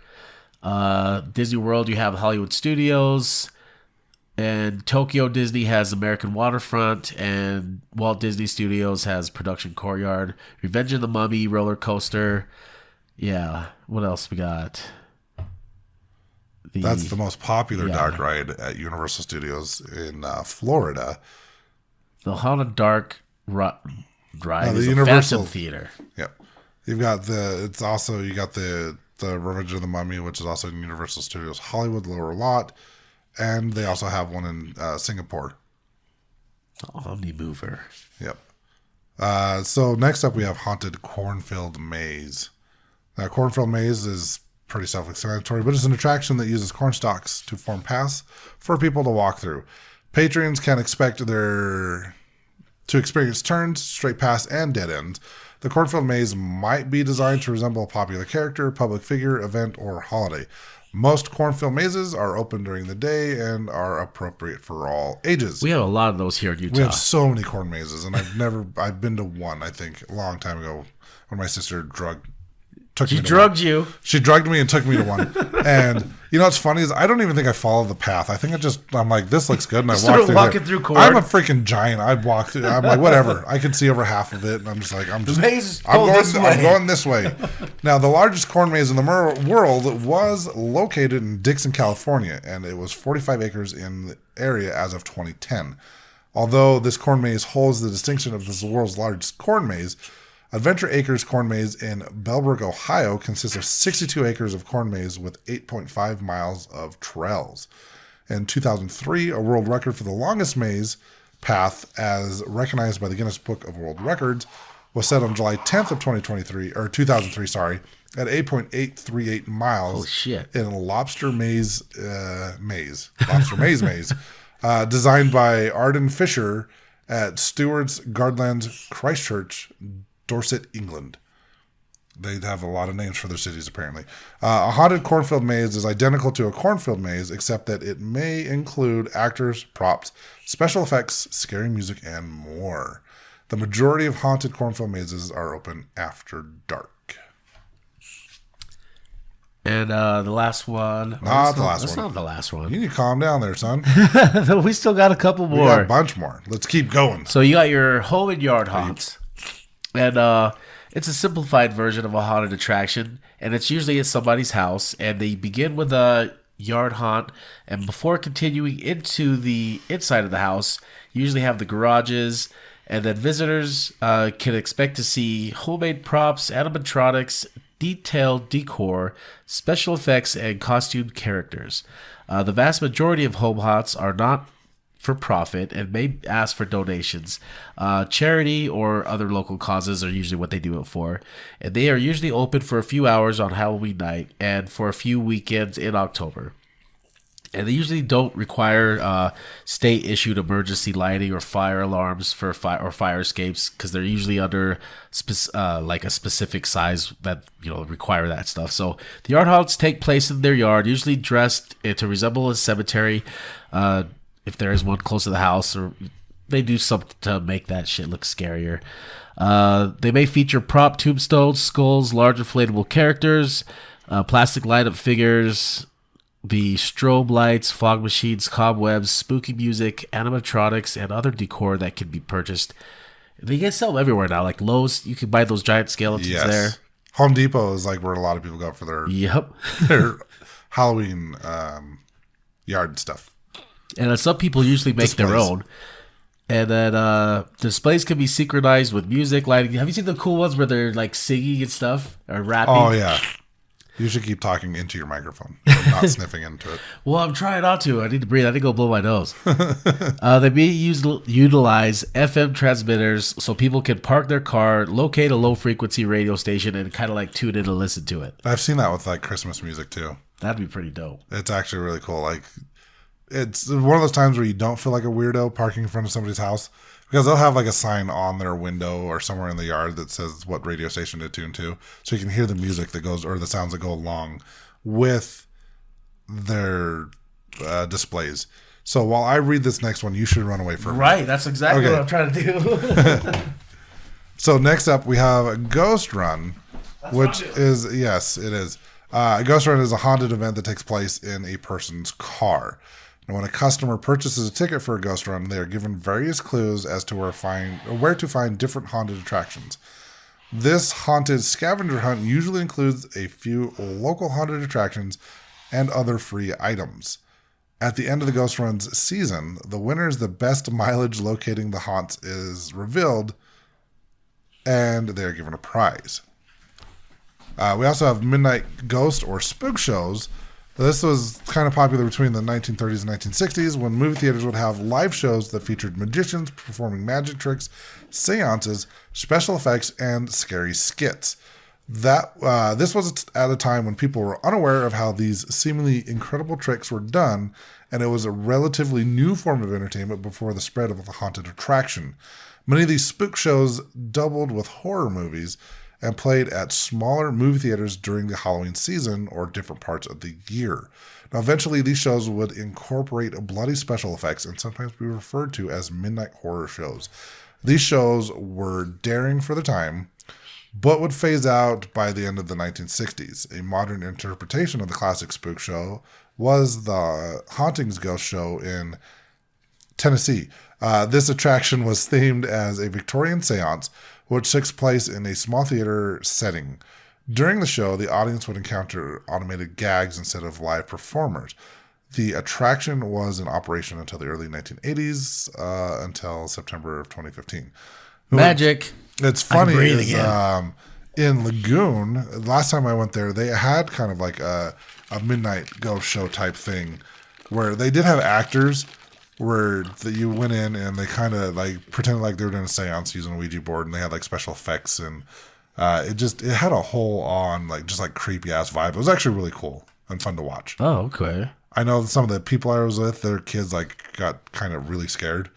Disney World, you have Hollywood Studios, and Tokyo Disney has American Waterfront, and Walt Disney Studios has Production Courtyard, Revenge of the Mummy roller coaster. Yeah, what else we got? That's the most popular dark ride at Universal Studios in Florida. The Haunted Dark ride is the a Universal Phantom Theater. Yep. You got the Revenge of the Mummy, which is also in Universal Studios Hollywood Lower Lot, and they also have one in Singapore. Omni Mover. Yep. So next up we have Haunted Cornfield Maze. Now, Cornfield Maze is pretty self-explanatory, but it's an attraction that uses corn stalks to form paths for people to walk through. Patrons can expect to experience turns, straight paths, and dead ends. The Cornfield Maze might be designed to resemble a popular character, public figure, event, or holiday. Most cornfield mazes are open during the day and are appropriate for all ages. We have a lot of those here in Utah. We have so many corn mazes, and I've been to one, I think, a long time ago when my sister She drugged me and took me to one. And you know what's funny is I don't even think I followed the path. I think I'm like, this looks good, and I walked through corn. I'm a freaking giant. I walked through. I'm like, whatever. I can see over half of it, and I'm just like, I'm going this way. Now, the largest corn maze in the world was located in Dixon, California, and it was 45 acres in the area as of 2010. Although this corn maze holds the distinction of the world's largest corn maze, Adventure Acres Corn Maze in Bellbrook, Ohio consists of 62 acres of corn maze with 8.5 miles of trails. In 2003, a world record for the longest maze path, as recognized by the Guinness Book of World Records, was set on July 10th of 2003 at 8.838 miles. Oh, shit. In a lobster maze, designed by Arden Fisher at Stewart's Gardlands, Christchurch, Dorset, England. They have a lot of names for their cities, apparently. A haunted cornfield maze is identical to a cornfield maze, except that it may include actors, props, special effects, scary music, and more. The majority of haunted cornfield mazes are open after dark. And the last one. That's not the last one. You need to calm down there, son. We still got a couple more. We got a bunch more. Let's keep going. So you got your home and yard haunts. And it's a simplified version of a haunted attraction, and it's usually at somebody's house, and they begin with a yard haunt, and before continuing into the inside of the house, you usually have the garages, and then visitors can expect to see homemade props, animatronics, detailed decor, special effects, and costumed characters. The vast majority of home haunts are not for profit and may ask for donations. Charity or other local causes are usually what they do it for. And they are usually open for a few hours on Halloween night and for a few weekends in October. And they usually don't require state-issued emergency lighting or fire alarms for fire escapes because they're usually under like a specific size that require that stuff. So the art haunts take place in their yard, usually dressed to resemble a cemetery, if there is one close to the house, or they do something to make that shit look scarier. They may feature prop tombstones, skulls, large inflatable characters, plastic light-up figures, the strobe lights, fog machines, cobwebs, spooky music, animatronics, and other decor that can be purchased. They get sell everywhere now. Like Lowe's, you can buy those giant skeletons there. Home Depot is like where a lot of people go for their Halloween yard stuff. And some people usually make their own. And then displays can be synchronized with music, lighting. Have you seen the cool ones where they're like singing and stuff or rapping? Oh, yeah. You should keep talking into your microphone, not sniffing into it. Well, I'm trying not to. I need to breathe. I need to go blow my nose. They may utilize FM transmitters so people can park their car, locate a low-frequency radio station, and kind of like tune in and listen to it. I've seen that with like Christmas music too. That'd be pretty dope. It's actually really cool. Like, it's one of those times where you don't feel like a weirdo parking in front of somebody's house. Because they'll have like a sign on their window or somewhere in the yard that says what radio station to tune to. So you can hear the music that goes, or the sounds that go along with their displays. So while I read this next one, you should run away from it. Right, that's exactly what I'm trying to do. So next up, we have a Ghost Run, which is, yes, it is. A Ghost Run is a haunted event that takes place in a person's car. And when a customer purchases a ticket for a ghost run, they are given various clues as to where to find different haunted attractions. This haunted scavenger hunt usually includes a few local haunted attractions and other free items. At the end of the ghost run's season, the winner's the best mileage locating the haunts is revealed, and they are given a prize. We also have midnight ghost or spook shows. This was kind of popular between the 1930s and 1960s when movie theaters would have live shows that featured magicians performing magic tricks, seances, special effects, and scary skits. This was at a time when people were unaware of how these seemingly incredible tricks were done, and it was a relatively new form of entertainment before the spread of the haunted attraction. Many of these spook shows doubled with horror movies and played at smaller movie theaters during the Halloween season or different parts of the year. Now, eventually, these shows would incorporate bloody special effects and sometimes be referred to as midnight horror shows. These shows were daring for the time, but would phase out by the end of the 1960s. A modern interpretation of the classic spook show was the Hauntings Ghost Show in Tennessee. This attraction was themed as a Victorian seance, which takes place in a small theater setting. During the show, the audience would encounter automated gags instead of live performers. The attraction was in operation until the early 1980s, until September of 2015. Magic. It's funny is in Lagoon, last time I went there, they had kind of like a midnight ghost show type thing where they did have actors where you went in and they kind of like pretended like they were doing a seance using a Ouija board, and they had like special effects, and it had a whole on like just like creepy ass vibe. It was actually really cool and fun to watch. Oh, okay. I know some of the people I was with, their kids like got kind of really scared.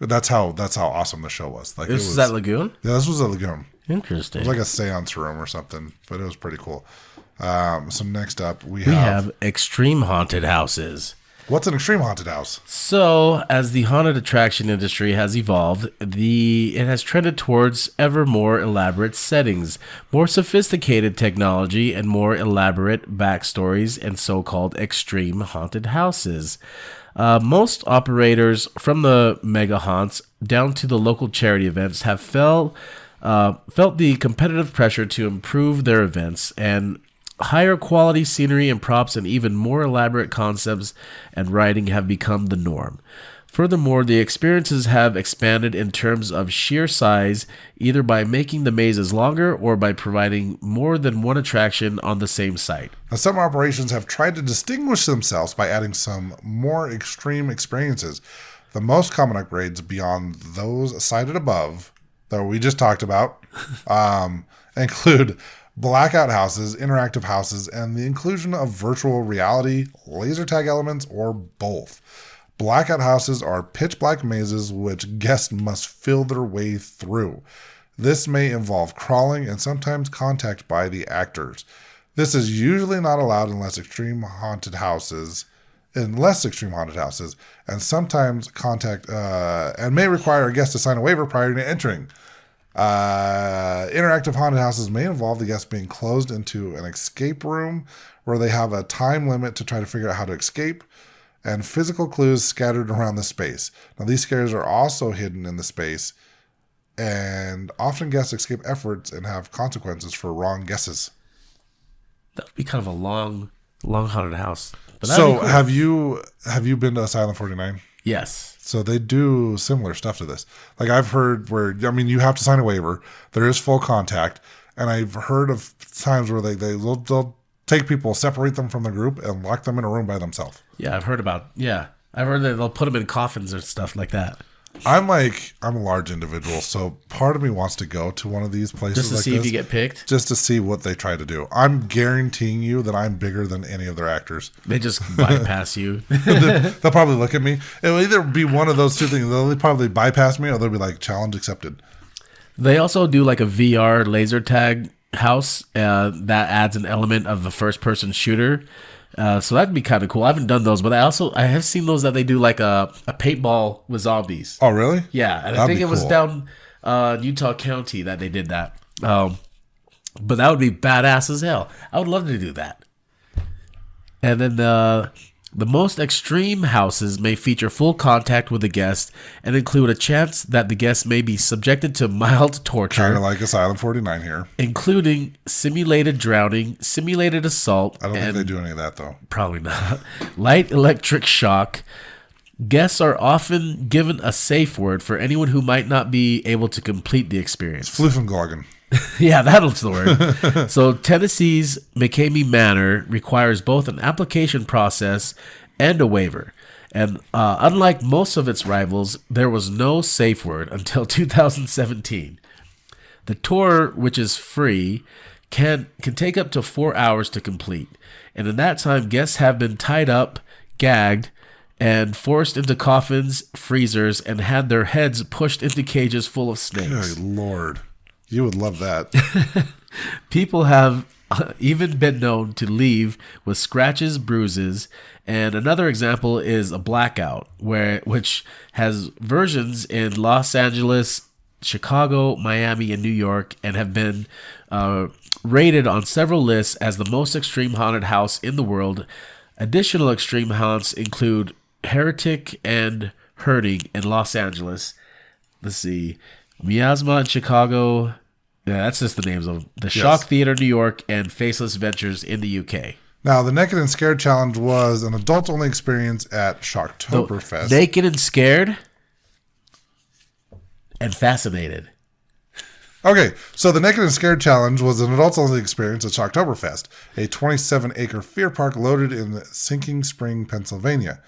But that's how awesome the show was. Like, This was at Lagoon? Yeah, this was at Lagoon. Interesting. It was like a seance room or something, but it was pretty cool. So next up, we have extreme haunted houses. What's an extreme haunted house? So, as the haunted attraction industry has evolved, it has trended towards ever more elaborate settings, more sophisticated technology, and more elaborate backstories and so-called extreme haunted houses. Most operators, from the mega haunts down to the local charity events, have felt the competitive pressure to improve their events, and higher quality scenery and props and even more elaborate concepts and writing have become the norm. Furthermore, the experiences have expanded in terms of sheer size, either by making the mazes longer or by providing more than one attraction on the same site. Now, some operations have tried to distinguish themselves by adding some more extreme experiences. The most common upgrades beyond those cited above, that we just talked about, include blackout houses, interactive houses, and the inclusion of virtual reality, laser tag elements, or both. Blackout houses are pitch black mazes which guests must feel their way through. This may involve crawling and sometimes contact by the actors. This is usually not allowed in less extreme haunted houses, and sometimes contact and may require a guest to sign a waiver prior to entering. Interactive haunted houses may involve the guest being closed into an escape room where they have a time limit to try to figure out how to escape, and physical clues scattered around the space. Now, these scares are also hidden in the space, and often guest escape efforts and have consequences for wrong guesses. That would be kind of a long haunted house. But So, cool. have you been to Asylum 49? Yes. So they do similar stuff to this. Like I've heard where, I mean, you have to sign a waiver. There is full contact, and I've heard of times where they'll take people, separate them from the group, and lock them in a room by themselves. Yeah, I've heard that they'll put them in coffins or stuff like that. I'm a large individual, so part of me wants to go to one of these places Just to like see this, if you get picked. just to see what they try to do. I'm guaranteeing you that I'm bigger than any of their actors. They just bypass you. They'll probably look at me. It'll either be one of those two things. They'll probably bypass me, or they'll be like, challenge accepted. They also do like a VR laser tag house that adds an element of a first person shooter. So that'd be kind of cool. I haven't done those, but I have seen those that they do like a paintball with zombies. Oh, really? Yeah, and I That'd think be it was cool. down Utah County that they did that. But that would be badass as hell. I would love to do that. And then the most extreme houses may feature full contact with the guest and include a chance that the guest may be subjected to mild Kind torture, of like Asylum 49 here. including simulated drowning, simulated assault, I don't think and they do any of that, though. probably not, light electric shock. Guests are often given a safe word for anyone who might not be able to complete the experience. Fluffenglogen. Yeah, that's the word. So Tennessee's McCamey Manor requires both an application process and a waiver. And unlike most of its rivals, there was no safe word until 2017. The tour, which is free, can take up to 4 hours to complete. And in that time, guests have been tied up, gagged, and forced into coffins, freezers, and had their heads pushed into cages full of snakes. Good Lord. You would love that. People have even been known to leave with scratches, bruises, and another example is a blackout, which has versions in Los Angeles, Chicago, Miami, and New York, and have been rated on several lists as the most extreme haunted house in the world. Additional extreme haunts include Heretic and Hurting in Los Angeles. Let's see. Miasma in Chicago. Yeah, that's just the names of the Shock Theater, New York, and Faceless Ventures in the UK. Now, the Naked and Scared Challenge was an adult-only experience at Shocktoberfest. Naked and Scared and Fascinated. Okay, so the Naked and Scared Challenge was an adults-only experience at Shocktoberfest, a 27-acre fear park located in Sinking Spring, Pennsylvania.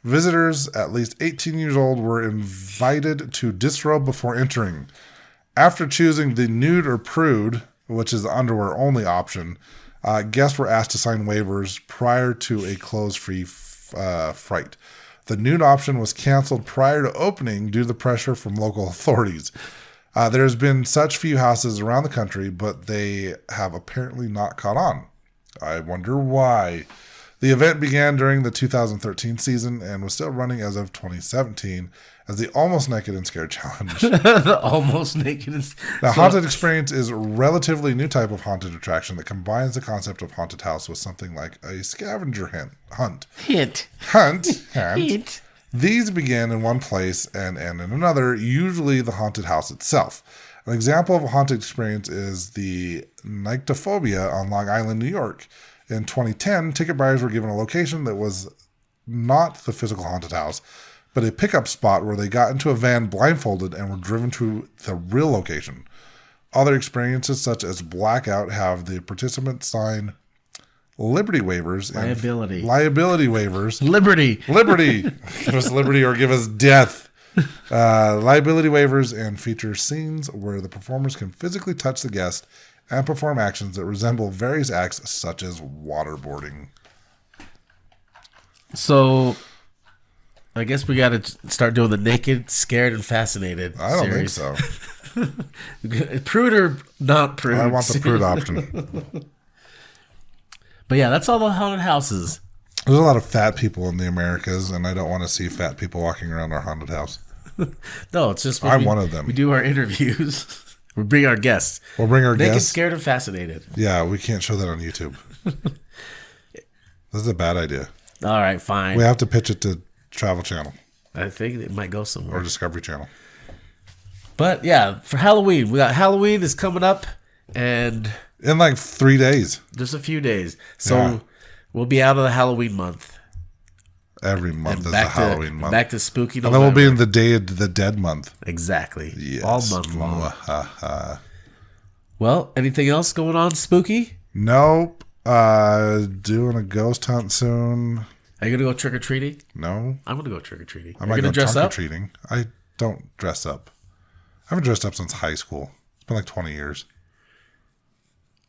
Visitors at least 18 years old were invited to disrobe before entering. After choosing the nude or prude, which is the underwear-only option, guests were asked to sign waivers prior to a clothes-free fright. The nude option was canceled prior to opening due to the pressure from local authorities. There's been such few houses around the country, but they have apparently not caught on. I wonder why. The event began during the 2013 season and was still running as of 2017 as the Almost Naked and Scared Challenge. The Almost Naked and Now, Haunted Experience is a relatively new type of haunted attraction that combines the concept of haunted house with something like a scavenger hunt. Hint. These begin in one place and end in another, usually the haunted house itself. An example of a haunted experience is the Nyctophobia on Long Island, New York. In 2010, ticket buyers were given a location that was not the physical haunted house, but a pickup spot where they got into a van blindfolded and were driven to the real location. Other experiences, such as blackout, have the participants sign liberty waivers. Liability waivers. Liberty. Give us liberty or give us death. Liability waivers and feature scenes where the performers can physically touch the guest and perform actions that resemble various acts such as waterboarding. So, I guess we got to start doing the naked, scared, and fascinated I don't series. think so. Prude or not prude? I want the prude option. But yeah, that's all the haunted houses. There's a lot of fat people in the Americas, and I don't want to see fat people walking around our haunted house. No, it's just I'm one of them. We do our interviews. We bring our guests. We'll bring our Naked, guests. scared, and fascinated. Yeah, we can't show that on YouTube. This is a bad idea. All right, fine. We have to pitch it to Travel Channel I think it might go somewhere. or Discovery Channel. But yeah, for Halloween, we got Halloween is coming up, and In like 3 days. just a few days. So Yeah. we'll be out of the Halloween month. Every month And is the Halloween month. Back to spooky And then November. we'll be in the Day of the Dead month. Exactly. Yes. All month long. Mwahaha. Well, anything else going on spooky? Nope. Doing a ghost hunt soon. Are you going to go trick-or-treating? No. I'm going to go trick-or-treating. I Are you might going go to dress up? trick-or-treating. I don't dress up. I haven't dressed up since high school. It's been like 20 years.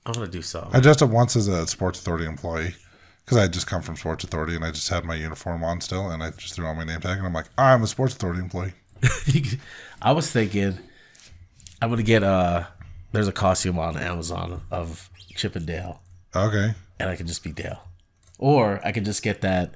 I'm going to do so. I dressed up once as a Sports Authority employee because I had just come from Sports Authority and I just had my uniform on still and I just threw on my name tag and I'm like, I'm a Sports Authority employee. I was thinking I'm going to get there's a costume on Amazon of Chip and Dale, Okay. and I can just be Dale. Or I could just get that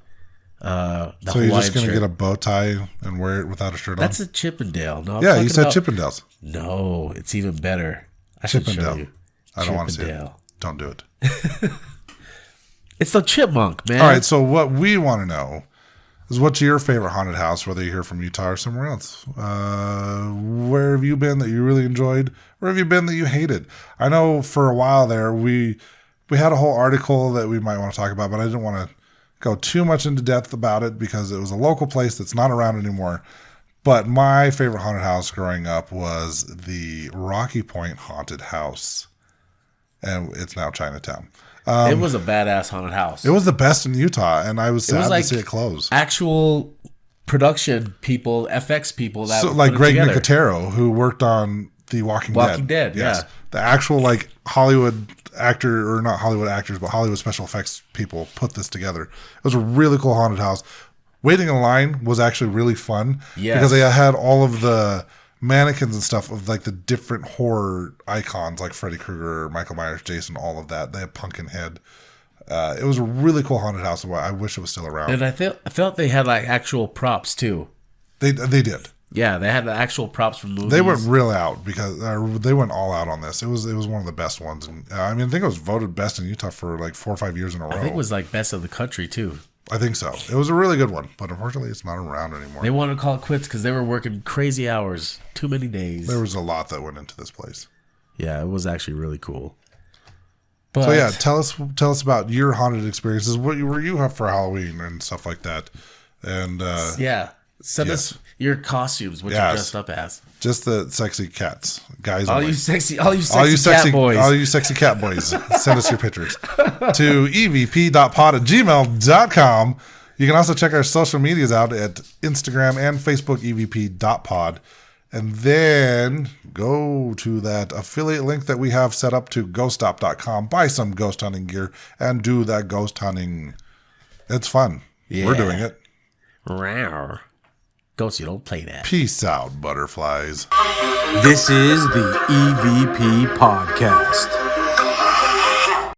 the So Hawaiian you're just going to shirt. get a bow tie and wear it without a shirt That's on? a Chip and Dale. No, I'm Yeah, you talking said about- Chippendales. No, it's even better. I should show Chippendale. you. I don't want to see it. Chippendale. Don't do it. It's the chipmunk, man. All right, so what we want to know is what's your favorite haunted house, whether you're here from Utah or somewhere else? Where have you been that you really enjoyed? Where have you been that you hated? I know for a while there we had a whole article that we might want to talk about, but I didn't want to go too much into depth about it because it was a local place that's not around anymore. But my favorite haunted house growing up was the Rocky Point Haunted House, and it's now Chinatown. It was a badass haunted house. It was the best in Utah, and I was sad was like to see it close. actual production people, FX people that So, put like it Greg together. Nicotero, who worked on The Walking Dead. Yeah. The actual like Hollywood actor, or not Hollywood actors, but Hollywood special effects people put this together. It was a really cool haunted house. Waiting in line was actually really fun Yes. because they had all of the mannequins and stuff of like the different horror icons like Freddy Krueger, Michael Myers, Jason, all of that. They had Pumpkinhead. It was a really cool haunted house. I wish it was still around. And I felt they had like actual props too. They did. Yeah, they had the actual props from movies. They went real out because they went all out on this. It was one of the best ones. And, I mean, I think it was voted best in Utah for like 4 or 5 years in a row. I think it was like best of the country too. I think so. It was a really good one, but unfortunately, it's not around anymore. They wanted to call it quits because they were working crazy hours, too many days. There was a lot that went into this place. Yeah, it was actually really cool. But So yeah, tell us about your haunted experiences. What were you have for Halloween and stuff like that, and yeah, send Yes. us your costumes, what Yes. you're dressed up as. just the sexy cats, guys. All only. you sexy cat boys. All you sexy cat boys, send us your pictures to evp.pod@gmail.com. You can also check our social medias out at Instagram and Facebook, evp.pod. And then go to that affiliate link that we have set up to ghoststop.com, buy some ghost hunting gear, and do that ghost hunting. It's fun. Yeah. We're doing it. Rawr. Ghost, you don't play that. Peace out, butterflies. This is the EVP Podcast.